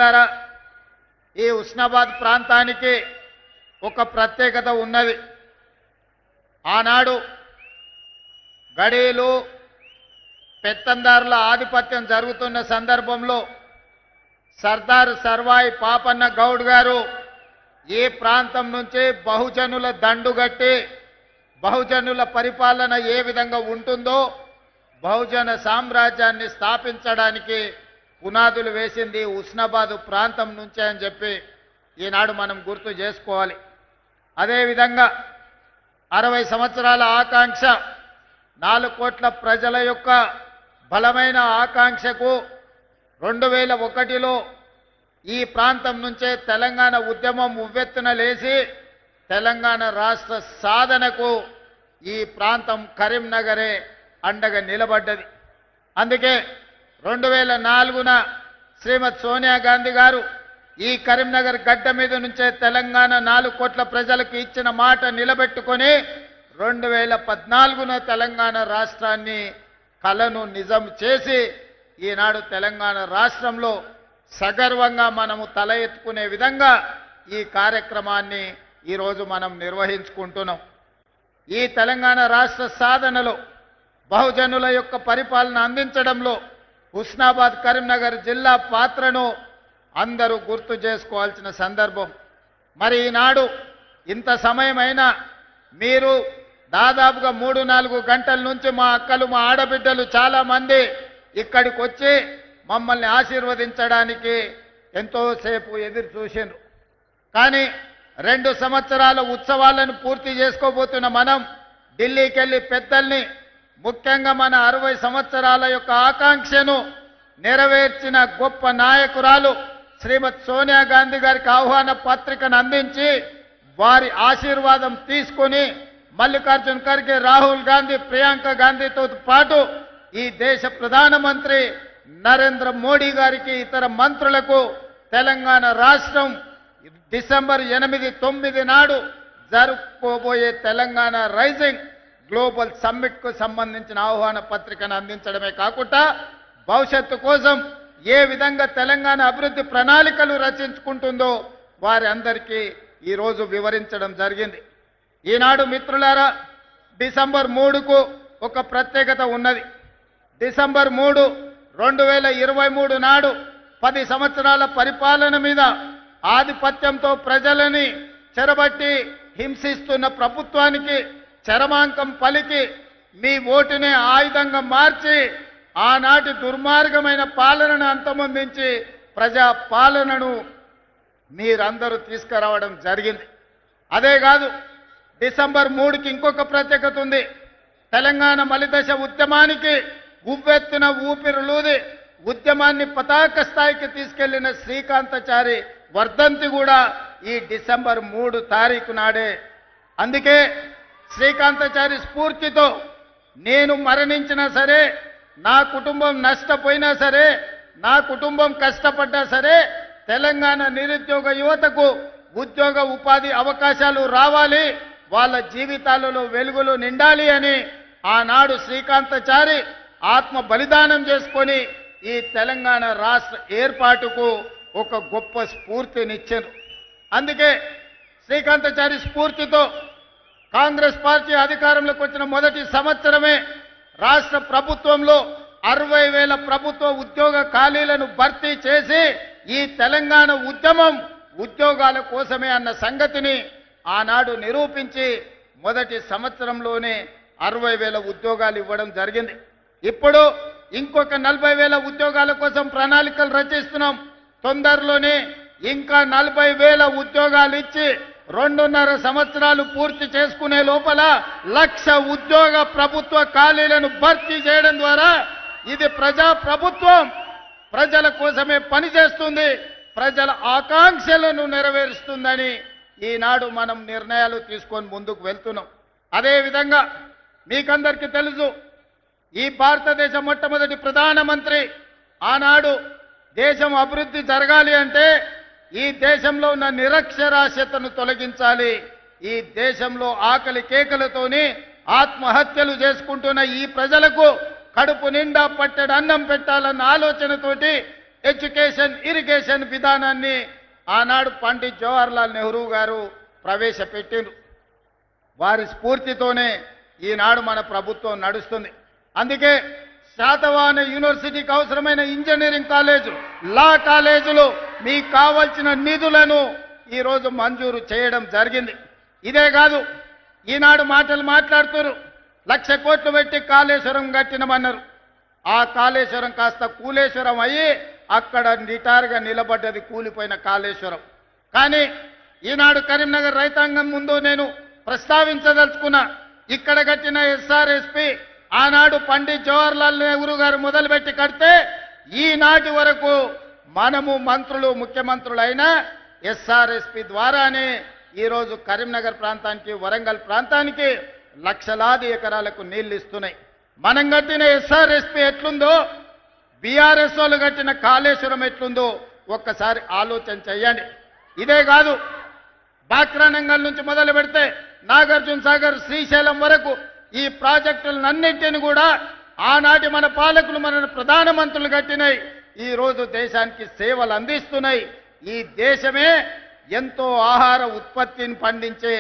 మిత్రులారా, ఈ ఉస్నాబాద్ ప్రాంతానికి ఒక ప్రత్యేకత ఉన్నది. ఆనాడు గడీలు పెత్తందారుల ఆధిపత్యం జరుగుతున్న సందర్భంలో సర్దార్ సర్వాయి పాపన్న గౌడ్ గారు ఈ ప్రాంతం నుంచి బహుజనుల దండుగట్టి బహుజనుల పరిపాలన ఏ విధంగా ఉంటుందో బహుజన సామ్రాజ్యాన్ని స్థాపించడానికి పునాదులు వేసింది ఉస్నాబాద్ ప్రాంతం నుంచే అని చెప్పి ఈనాడు మనం గుర్తు చేసుకోవాలి. అదేవిధంగా 60 సంవత్సరాల ఆకాంక్ష 4 కోట్ల ప్రజల యొక్క బలమైన ఆకాంక్షకు 2001లో ఈ ప్రాంతం నుంచే తెలంగాణ ఉద్యమం ఉవ్వెత్తున లేచి తెలంగాణ రాష్ట్ర సాధనకు ఈ ప్రాంతం కరీంనగరే అండగా నిలబడ్డది. అందుకే 2004న శ్రీమతి సోనియా గాంధీ గారు ఈ కరీంనగర్ గడ్డ మీద నుంచే తెలంగాణ 4 కోట్ల ప్రజలకు ఇచ్చిన మాట నిలబెట్టుకొని 2014న తెలంగాణ రాష్ట్రాన్ని కలను నిజం చేసి ఈనాడు తెలంగాణ రాష్ట్రంలో సగర్వంగా మనము తల ఎత్తుకునే విధంగా ఈ కార్యక్రమాన్ని ఈరోజు మనం నిర్వహించుకుంటున్నాం. ఈ తెలంగాణ రాష్ట్ర సాధనలో బహుజనుల యొక్క పరిపాలన అందించడంలో హుస్నాబాద్ కరీంనగర్ జిల్లా పాత్రను అందరూ గుర్తు చేసుకోవాల్సిన సందర్భం. మరి ఈనాడు ఇంత సమయమైనా మీరు దాదాపుగా 3-4 గంటల నుంచి మా అక్కలు మా ఆడబిడ్డలు చాలామంది ఇక్కడికి వచ్చి మమ్మల్ని ఆశీర్వదించడానికి ఎంతోసేపు ఎదురు చూసిండ్రు. కానీ 2 సంవత్సరాల ఉత్సవాలను పూర్తి చేసుకోబోతున్న మనం ఢిల్లీకి వెళ్ళి పెద్దల్ని ముఖ్యంగా మన 60 సంవత్సరాల యొక్క ఆకాంక్షను నెరవేర్చిన గొప్ప నాయకురాలు శ్రీమతి సోనియా గాంధీ గారికి ఆహ్వాన పత్రికను అందించి వారి ఆశీర్వాదం తీసుకొని మల్లికార్జున్ ఖర్గే, రాహుల్ గాంధీ, ప్రియాంక గాంధీతో పాటు ఈ దేశ ప్రధానమంత్రి నరేంద్ర మోడీ గారికి ఇతర మంత్రులకు తెలంగాణ రాష్ట్రం డిసెంబర్ 8-9 నాడు జరుపుకోబోయే తెలంగాణ రైజింగ్ గ్లోబల్ సమ్మిట్కు సంబంధించిన ఆహ్వాన పత్రికను అందించడమే కాకుండా భవిష్యత్తు కోసం ఏ విధంగా తెలంగాణ అభివృద్ధి ప్రణాళికలు రచించుకుంటుందో వారి అందరికీ ఈరోజు వివరించడం జరిగింది. ఈనాడు మిత్రులారా, డిసెంబర్ 3కు ఒక ప్రత్యేకత ఉన్నది. డిసెంబర్ 3, 2023 నాడు 10 సంవత్సరాల పరిపాలన మీద ఆధిపత్యంతో ప్రజలని చెరబట్టి హింసిస్తున్న ప్రభుత్వానికి చరమాంకం పలికి మీ ఓటునే ఆయుధంగా మార్చి ఆనాటి దుర్మార్గమైన పాలనను అంతమొందించి ప్రజా పాలనను మీరందరూ తీసుకురావడం జరిగింది. అదే కాదు, డిసెంబర్ 3కి ఇంకొక ప్రత్యేకత ఉంది. తెలంగాణ మలిదశ ఉద్యమానికి ఉవ్వెత్తున ఊపిరులూది ఉద్యమాన్ని పతాక స్థాయికి తీసుకెళ్లిన శ్రీకాంతాచారి వర్ధంతి కూడా ఈ డిసెంబర్ 3 తారీఖు నాడే. అందుకే శ్రీకాంతాచారి స్ఫూర్తితో నేను మరణించినా సరే, నా కుటుంబం నష్టపోయినా సరే, నా కుటుంబం కష్టపడ్డా సరే, తెలంగాణ నిరుద్యోగ యువతకు ఉద్యోగ ఉపాధి అవకాశాలు రావాలి, వాళ్ళ జీవితాలలో వెలుగులు నిండాలి అని ఆనాడు శ్రీకాంతాచారి ఆత్మ బలిదానం చేసుకొని ఈ తెలంగాణ రాష్ట్ర ఏర్పాటుకు ఒక గొప్ప స్ఫూర్తినిచ్చారు. అందుకే శ్రీకాంతాచారి స్ఫూర్తితో కాంగ్రెస్ పార్టీ అధికారంలోకి వచ్చిన మొదటి సంవత్సరమే రాష్ట్ర ప్రభుత్వంలో 60,000 ప్రభుత్వ ఉద్యోగ ఖాళీలను భర్తీ చేసి ఈ తెలంగాణ ఉద్యమం ఉద్యోగాల కోసమే అన్న సంగతిని ఆనాడు నిరూపించి మొదటి సంవత్సరంలోనే 60,000 ఉద్యోగాలు ఇవ్వడం జరిగింది. ఇప్పుడు ఇంకొక 40,000 ఉద్యోగాల కోసం ప్రణాళికలు రచిస్తున్నాం. తొందరలోనే ఇంకా 40,000 ఉద్యోగాలు ఇచ్చి 2.5 సంవత్సరాలు పూర్తి చేసుకునే లోపల 1,00,000 ఉద్యోగ ప్రభుత్వ ఖాళీలను భర్తీ చేయడం ద్వారా ఇది ప్రజా ప్రభుత్వం ప్రజల కోసమే పనిచేస్తుంది, ప్రజల ఆకాంక్షలను నెరవేరుస్తుందని ఈనాడు మనం నిర్ణయాలు తీసుకొని ముందుకు వెళ్తున్నాం. అదేవిధంగా మీకందరికీ తెలుసు, ఈ భారతదేశ మొట్టమొదటి ప్రధానమంత్రి ఆనాడు దేశం అభివృద్ధి జరగాలి అంటే ఈ దేశంలో ఉన్న నిరక్షరాస్యతను తొలగించాలి, ఈ దేశంలో ఆకలి కేకలతోని ఆత్మహత్యలు చేసుకుంటున్న ఈ ప్రజలకు కడుపు నిండా పట్టెడు అన్నం పెట్టాలన్న ఆలోచనతోటి ఎడ్యుకేషన్ ఇరిగేషన్ విధానాన్ని ఆనాడు పండిత్ జవహర్లాల్ నెహ్రూ గారు ప్రవేశపెట్టిండ్రు. వారి స్ఫూర్తితోనే ఈనాడు మన ప్రభుత్వం నడుస్తుంది. అందుకే శాతవాహన యూనివర్సిటీకి అవసరమైన ఇంజనీరింగ్ కాలేజు, లా కాలేజీలు మీకు కావాల్సిన నిధులను ఈరోజు మంజూరు చేయడం జరిగింది. ఇదే కాదు, ఈనాడు మాటలు మాట్లాడుతున్నారు, 1,00,000 కోట్లు పెట్టి కాళేశ్వరం కట్టినమన్నారు. ఆ కాళేశ్వరం కాస్త కూలేశ్వరం అయ్యి అక్కడ నిటారుగా నిలబడ్డది కూలిపోయిన కాళేశ్వరం. కానీ ఈనాడు కరీంనగర్ రైతాంగం ముందు నేను ప్రస్తావించదలుచుకున్నా, ఇక్కడ కట్టిన ఎస్ఆర్ఎస్పి ఆనాడు పండిత్ జవహర్లాల్ నెహ్రూ గారు మొదలుపెట్టి కడితే ఈనాటి వరకు మనము మంత్రులు ముఖ్యమంత్రులైన ఎస్ఆర్ఎస్పి ద్వారానే ఈరోజు కరీంనగర్ ప్రాంతానికి వరంగల్ ప్రాంతానికి లక్షలాది ఎకరాలకు నీళ్లు ఇస్తున్నాయి. మనం కట్టిన ఎస్ఆర్ఎస్పి ఎట్లుందో బీఆర్ఎస్ వాళ్ళు కట్టిన కాళేశ్వరం ఎట్లుందో ఒక్కసారి ఆలోచన చేయండి. ఇదే కాదు, బాక్రానంగల్ నుంచి మొదలు పెడితే నాగార్జున సాగర్ శ్రీశైలం వరకు ఈ ప్రాజెక్టులన్నింటిని కూడా ఆనాటి మన పాలకులు మన ప్రధానమంత్రులు కట్టినాయి. ఈ రోజు దేశానికి సేవలు అందిస్తున్నాయి. ఈ దేశమే ఎంతో ఆహార ఉత్పత్తిని పండించే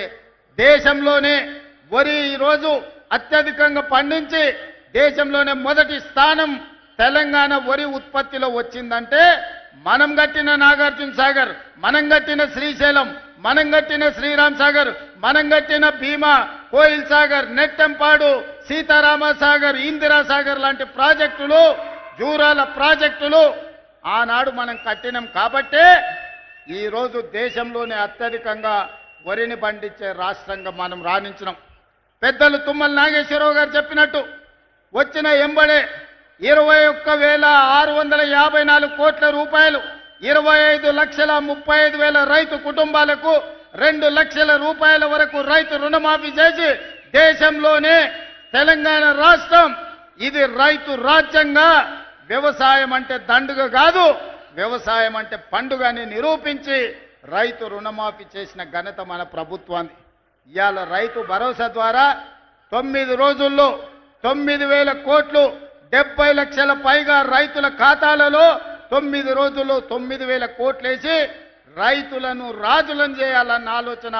దేశంలోనే వరి ఈరోజు అత్యధికంగా పండించి దేశంలోనే మొదటి స్థానం తెలంగాణ వరి ఉత్పత్తిలో వచ్చిందంటే మనం కట్టిన నాగార్జున సాగర్, మనం కట్టిన శ్రీశైలం, మనం కట్టిన శ్రీరామ్ సాగర్, మనం కట్టిన భీమా, కోయిల్ సాగర్, నెట్టెంపాడు, సీతారామ సాగర్, ఇందిరా సాగర్ లాంటి ప్రాజెక్టులు, జూరాల ప్రాజెక్టులు ఆనాడు మనం కట్టినాం కాబట్టే ఈరోజు దేశంలోనే అత్యధికంగా వరిని పండించే రాష్ట్రంగా మనం రాణించినాం. పెద్దలు తుమ్మల నాగేశ్వరరావు గారు చెప్పినట్టు వచ్చిన ఎంబడే 21,654 కోట్ల రూపాయలు 25,35,000 రైతు కుటుంబాలకు 2 లక్షల రూపాయల వరకు రైతు రుణమాఫీ చేసి దేశంలోనే తెలంగాణ రాష్ట్రం ఇది రైతు రాజ్యంగా, వ్యవసాయం అంటే దండుగ కాదు, వ్యవసాయం అంటే పండుగ అని నిరూపించి రైతు రుణమాఫీ చేసిన ఘనత మన ప్రభుత్వాన్ని. ఇవాళ రైతు భరోసా ద్వారా 9 రోజుల్లో 9,000 కోట్లు 70 లక్షల పైగా రైతుల ఖాతాలలో 9 రోజుల్లో 9,000 కోట్లేసి రైతులను రాజులను చేయాలన్న ఆలోచన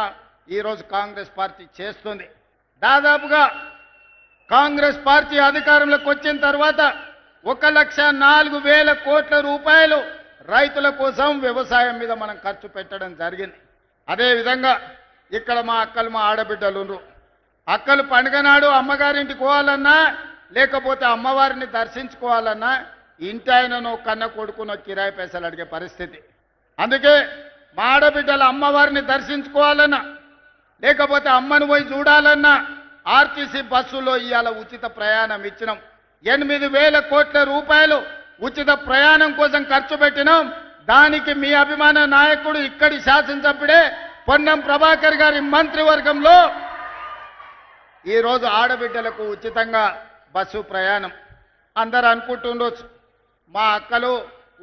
ఈరోజు కాంగ్రెస్ పార్టీ చేస్తుంది. దాదాపుగా కాంగ్రెస్ పార్టీ అధికారంలోకి వచ్చిన తర్వాత 1,04,000 కోట్ల రూపాయలు రైతుల కోసం వ్యవసాయం మీద మనం ఖర్చు పెట్టడం జరిగింది. అదేవిధంగా ఇక్కడ మా అక్కలు మా ఆడబిడ్డలు అక్కలు పండుగ నాడు అమ్మగారింటికి పోవాలన్నా లేకపోతే అమ్మవారిని దర్శించుకోవాలన్నా ఇంటి ఆయనను కన్న కొడుకునో కిరాయి పైసలు అడిగే పరిస్థితి. అందుకే మా ఆడబిడ్డల అమ్మవారిని దర్శించుకోవాలన్నా లేకపోతే అమ్మను పోయి చూడాలన్నా ఆర్టీసీ బస్సులో ఇవాళ ఉచిత ప్రయాణం ఇచ్చినాం. 8,000 కోట్ల రూపాయలు ఉచిత ప్రయాణం కోసం ఖర్చు పెట్టినాం. దానికి మీ అభిమాన నాయకుడు ఇక్కడి శాసనసభ్యుడే పొన్నం ప్రభాకర్ గారి మంత్రివర్గంలో ఈరోజు ఆడబిడ్డలకు ఉచితంగా బస్సు ప్రయాణం. అందరూ అనుకుంటుండొచ్చు మా అక్కలు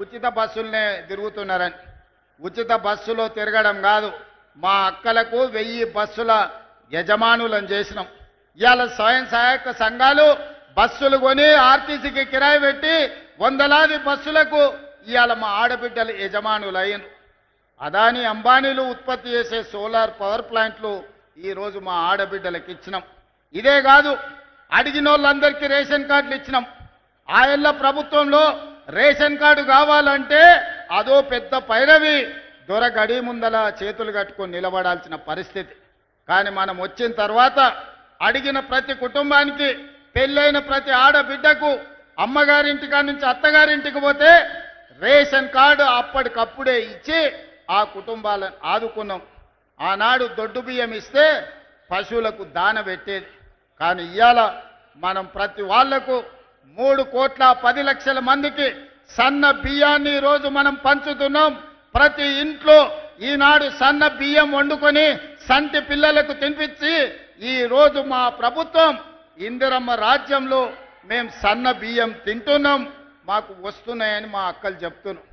ఉచిత బస్సులనే తిరుగుతున్నారని. ఉచిత బస్సులో తిరగడం కాదు, మా అక్కలకు 1000 బస్సుల యజమానులను చేసినాం. ఇవాళ స్వయం సహాయక సంఘాలు బస్సులు కొని ఆర్టీసీకి కిరాయి పెట్టి వందలాది బస్సులకు ఇవాళ మా ఆడబిడ్డలు యజమానులు అయ్యారు. అదాని అంబానీలు ఉత్పత్తి చేసే సోలార్ పవర్ ప్లాంట్లు ఈరోజు మా ఆడబిడ్డలకు ఇచ్చినాం. ఇదే కాదు, అడిగిన వాళ్ళందరికీ రేషన్ కార్డులు ఇచ్చినాం. ఆయల్ల ప్రభుత్వంలో రేషన్ కార్డు కావాలంటే అదో పెద్ద పైరవి, దొరగడి ముందల చేతులు కట్టుకొని నిలబడాల్సిన పరిస్థితి. కానీ మనం వచ్చిన తర్వాత అడిగిన ప్రతి కుటుంబానికి, పెళ్ళైన ప్రతి ఆడబిడ్డకు అమ్మగారింటికా నుంచి అత్తగారింటికి పోతే రేషన్ కార్డు అప్పటికప్పుడే ఇచ్చి ఆ కుటుంబాలను ఆదుకున్నాం. ఆనాడు దొడ్డు బియ్యం ఇస్తే పశువులకు దాన పెట్టేది. కానీ ఇవాళ మనం ప్రతి వాళ్లకు 3,10,00,000 మందికి సన్న బియ్యాన్ని ఈరోజు మనం పంచుతున్నాం. ప్రతి ఇంట్లో ఈనాడు సన్న బియ్యం వండుకొని సంటి పిల్లలకు తినిపించి ఈరోజు మా ప్రభుత్వం ఇందిరమ్మ రాజ్యంలో మేము సన్న బియ్యం తింటున్నాం, మాకు వస్తున్నాయని మా అక్కలు చెప్తున్నాం.